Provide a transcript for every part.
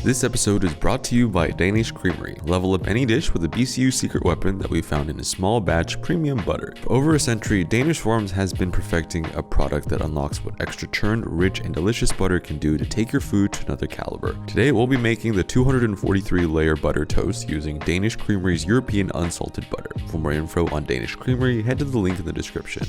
This episode is brought to you by Danish Creamery. Level up any dish with a BCU secret weapon that we found in a small batch premium butter. For over a century, Danish Farms has been perfecting a product that unlocks what extra churned, rich, and delicious butter can do to take your food to another caliber. Today, we'll be making the 243-layer butter toast using Danish Creamery's European unsalted butter. For more info on Danish Creamery, head to the link in the description.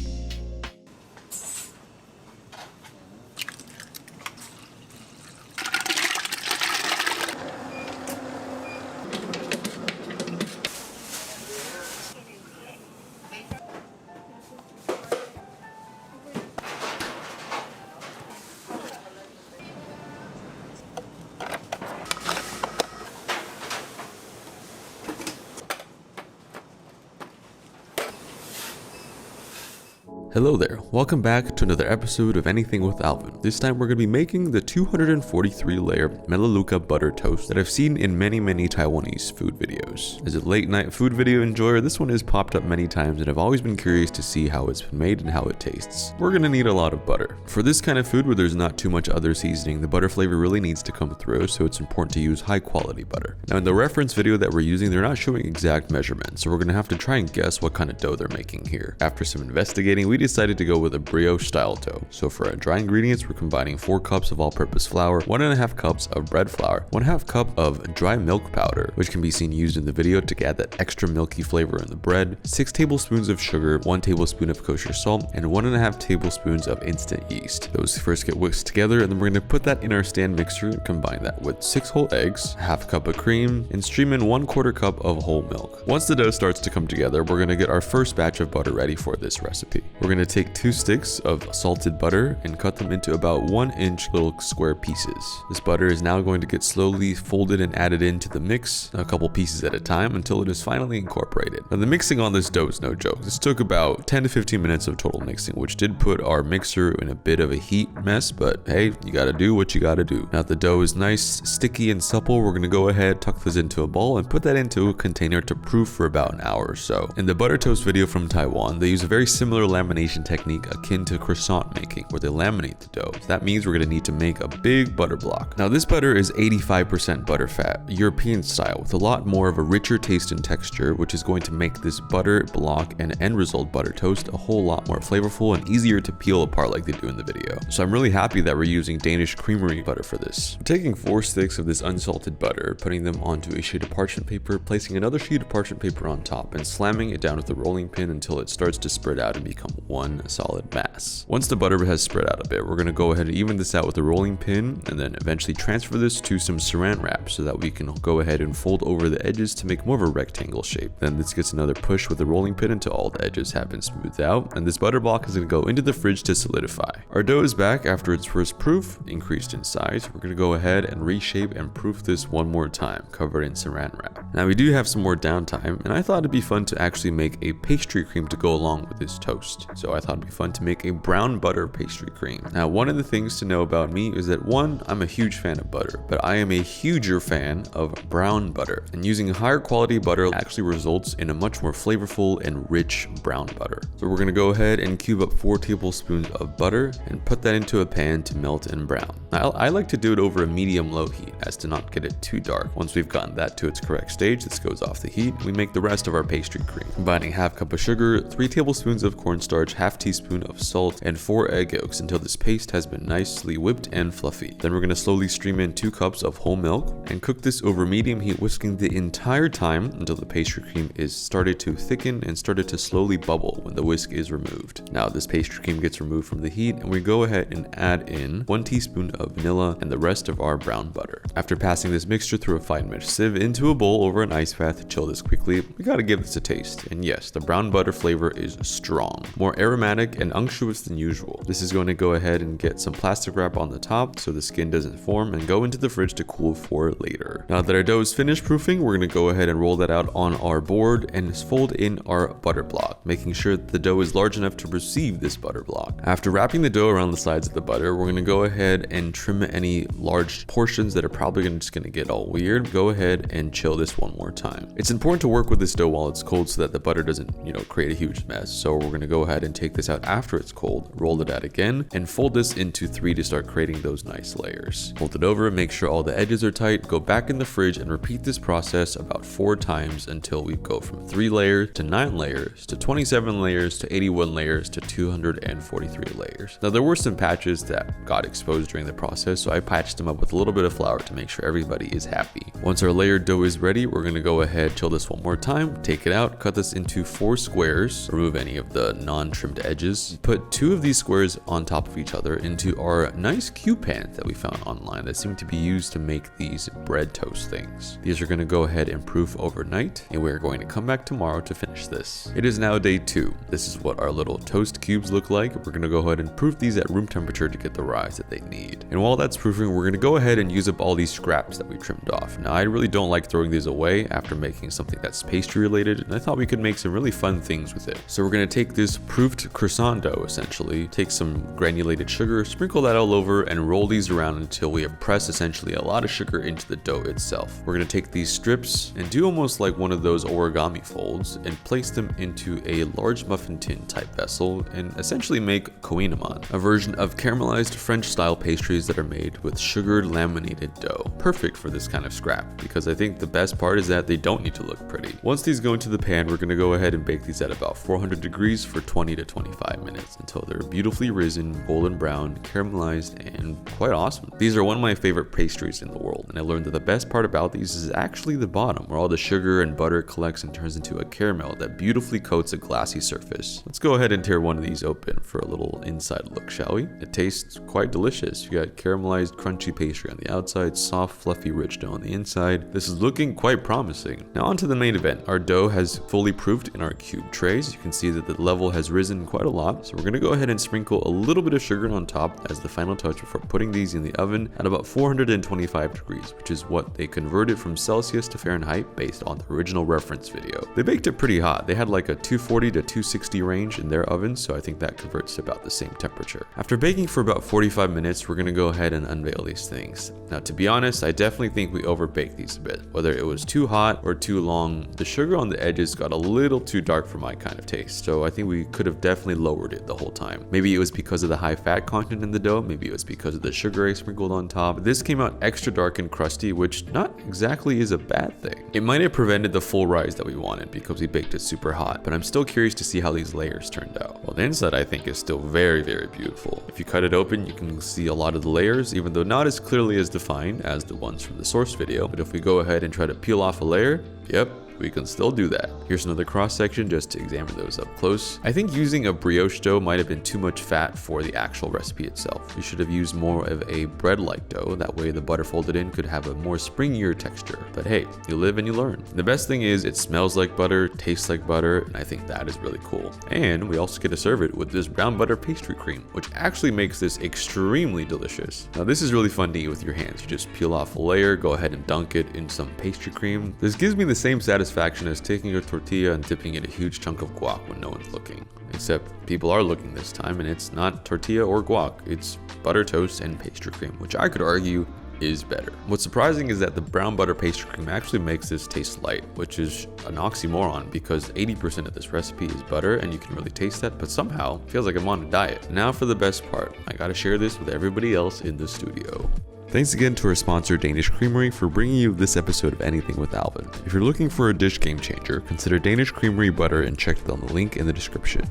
Hello there, welcome back to another episode of Anything with Alvin. This time we're going to be making the 243-layer melaleuca butter toast that I've seen in many Taiwanese food videos. As a late night food video enjoyer, this one has popped up many times and I've always been curious to see how it's been made and how it tastes. We're going to need a lot of butter. For this kind of food where there's not too much other seasoning, the butter flavor really needs to come through, so it's important to use high quality butter. Now in the reference video that we're using, they're not showing exact measurements, so we're going to have to try and guess what kind of dough they're making here. After some investigating, we decided to go with a brioche style dough. So for our dry ingredients, we're combining 4 cups of all-purpose flour, 1.5 cups of bread flour, 1/2 cup of dry milk powder, which can be seen used in the video to add that extra milky flavor in the bread, 6 tablespoons of sugar, 1 tablespoon of kosher salt, and 1.5 tablespoons of instant yeast. Those first get whisked together, and then we're going to put that in our stand mixer and combine that with 6 whole eggs, 1/2 cup of cream, and stream in 1/4 cup of whole milk. Once the dough starts to come together, we're going to get our first batch of butter ready for this recipe. We're going to take 2 sticks of salted butter and cut them into about 1-inch little square pieces. This butter is now going to get slowly folded and added into the mix, a couple pieces at a time, until it is finally incorporated. Now the mixing on this dough is no joke. This took about 10 to 15 minutes of total mixing, which did put our mixer in a bit of a heat mess, but hey, you gotta do what you gotta do. Now the dough is nice, sticky, and supple. We're gonna go ahead, tuck this into a bowl, and put that into a container to proof for about an hour or so. In the butter toast video from Taiwan, they use a very similar lamination technique akin to croissant making, where they laminate the dough. So that means we're going to need to make a big butter block. Now this butter is 85% butter fat, European style, with a lot more of a richer taste and texture, which is going to make this butter block and end result butter toast a whole lot more flavorful and easier to peel apart like they do in the video. So I'm really happy that we're using Danish Creamery butter for this. I'm taking 4 sticks of this unsalted butter, putting them onto a sheet of parchment paper, placing another sheet of parchment paper on top, and slamming it down with a rolling pin until it starts to spread out and become one solid mass. Once the butter has spread out a bit, we're going to go ahead and even this out with a rolling pin and then eventually transfer this to some saran wrap so that we can go ahead and fold over the edges to make more of a rectangle shape. Then this gets another push with the rolling pin until all the edges have been smoothed out, and this butter block is going to go into the fridge to solidify. Our dough is back after its first proof, increased in size. We're going to go ahead and reshape and proof this one more time, covered in saran wrap. Now we do have some more downtime, and I thought it'd be fun to actually make a pastry cream to go along with this toast. So I thought it'd be fun to make a brown butter pastry cream. Now one of the things to know about me is that 1, I'm a huge fan of butter, but I am a huger fan of brown butter, and using higher quality butter actually results in a much more flavorful and rich brown butter. So we're going to go ahead and cube up 4 tablespoons of butter and put that into a pan to melt and brown. Now I like to do it over a medium-low heat as to not get it too dark. Once we've gotten that to its correct stage, this goes off the heat. We make the rest of our pastry cream, combining 1/2 cup of sugar, 3 tablespoons of cornstarch, 1/2 teaspoon of salt, and 4 egg yolks until this paste has been nicely whipped and fluffy. Then we're going to slowly stream in 2 cups of whole milk and cook this over medium heat, whisking the entire time until the pastry cream is started to thicken and started to slowly bubble when the whisk is removed. Now this pastry cream gets removed from the heat, and we go ahead and add in 1 teaspoon of vanilla and the rest of our brown butter. After passing this mixture through a fine mesh sieve into a bowl over an ice bath to chill this quickly, we gotta give this a taste. And yes, the brown butter flavor is strong, more aromatic and unctuous than usual. This is going to go ahead and get some plastic wrap on the top so the skin doesn't form, and go into the fridge to cool for later. Now that our dough is finished proofing, we're going to go ahead and roll that out on our board and fold in our butter block, making sure that the dough is large enough to receive this butter block. After wrapping the dough around the sides of the butter, we're going to go ahead and trim any large portions that are probably just going to get all weird. Go ahead and chill this one more time. It's important to work with this dough while it's cold so that the butter doesn't, create a huge mess. So we're going to go ahead ahead and take this out after it's cold, roll it out again, and fold this into 3 to start creating those nice layers. Fold it over, make sure all the edges are tight, go back in the fridge and repeat this process about 4 times until we go from 3 layers to 9 layers to 27 layers to 81 layers to 243 layers. Now there were some patches that got exposed during the process, so I patched them up with a little bit of flour to make sure everybody is happy. Once our layered dough is ready, we're going to go ahead, chill this one more time, take it out, cut this into 4 squares, remove any of the non-trimmed edges, put 2 of these squares on top of each other into our nice cube pans that we found online that seem to be used to make these bread toast things. These are going to go ahead and proof overnight, and we're going to come back tomorrow to finish this. It is now day 2. This is what our little toast cubes look like. We're going to go ahead and proof these at room temperature to get the rise that they need. And while that's proofing, we're going to go ahead and use up all these scraps that we trimmed off. Now I really don't like throwing these away after making something that's pastry related, and I thought we could make some really fun things with it. So we're going to take this proofed croissant dough, essentially, take some granulated sugar, sprinkle that all over, and roll these around until we have pressed essentially a lot of sugar into the dough itself. We're going to take these strips and do almost like one of those origami folds and place them into a large muffin tin type vessel and essentially make kouign-amann, a version of caramelized French style pastries that are made with sugared laminated dough. Perfect for this kind of scrap, because I think the best part is that they don't need to look pretty. Once these go into the pan, we're going to go ahead and bake these at about 400 degrees for 20 to 25 minutes until they're beautifully risen, golden brown, caramelized, and quite awesome. These are one of my favorite pastries in the world, and I learned that the best part about these is actually the bottom, where all the sugar and butter collects and turns into a caramel that beautifully coats a glassy surface. Let's go ahead and tear one of these open for a little inside look, shall we? It tastes quite delicious. You got caramelized crunchy pastry on the outside, soft fluffy rich dough on the inside. This is looking quite promising. Now on to the main event. Our dough has fully proofed in our cube trays. You can see that the level has risen quite a lot, so we're going to go ahead and sprinkle a little bit of sugar on top as the final touch before putting these in the oven at about 425 degrees, which is what they converted from Celsius to Fahrenheit based on the original reference video. They baked it pretty hot. They had like a 240 to 260 range in their oven, so I think that converts to about the same temperature. After baking for about 45 minutes, we're going to go ahead and unveil these things. Now to be honest, I definitely think we overbaked these a bit. Whether it was too hot or too long, the sugar on the edges got a little too dark for my kind of taste, so I think we could have definitely lowered it the whole time. Maybe it was because of the high fat content in the dough, maybe it was because of the sugar I sprinkled on top. This came out extra dark and crusty, which not exactly is a bad thing. It might have prevented the full rise that we wanted because we baked it super hot, but I'm still curious to see how these layers turned out. Well, the inside I think is still very, very beautiful. If you cut it open, you can see a lot of the layers, even though not as clearly as defined as the ones from the source video. But if we go ahead and try to peel off a layer, yep, we can still do that. Here's another cross section just to examine those up close. I think using a brioche dough might have been too much fat for the actual recipe itself. You should have used more of a bread-like dough. That way the butter folded in could have a more springier texture. But hey, you live and you learn. The best thing is it smells like butter, tastes like butter, and I think that is really cool. And we also get to serve it with this brown butter pastry cream, which actually makes this extremely delicious. Now this is really fun to eat with your hands. You just peel off a layer, go ahead and dunk it in some pastry cream. This gives me the same satisfaction as taking a tortilla and dipping in a huge chunk of guac when no one's looking. Except people are looking this time, and it's not tortilla or guac, it's butter toast and pastry cream, which I could argue is better. What's surprising is that the brown butter pastry cream actually makes this taste light, which is an oxymoron because 80% of this recipe is butter and you can really taste that, but somehow it feels like I'm on a diet. Now for the best part, I gotta share this with everybody else in the studio. Thanks again to our sponsor Danish Creamery for bringing you this episode of Anything with Alvin. If you're looking for a dish game changer, consider Danish Creamery butter and check it on the link in the description.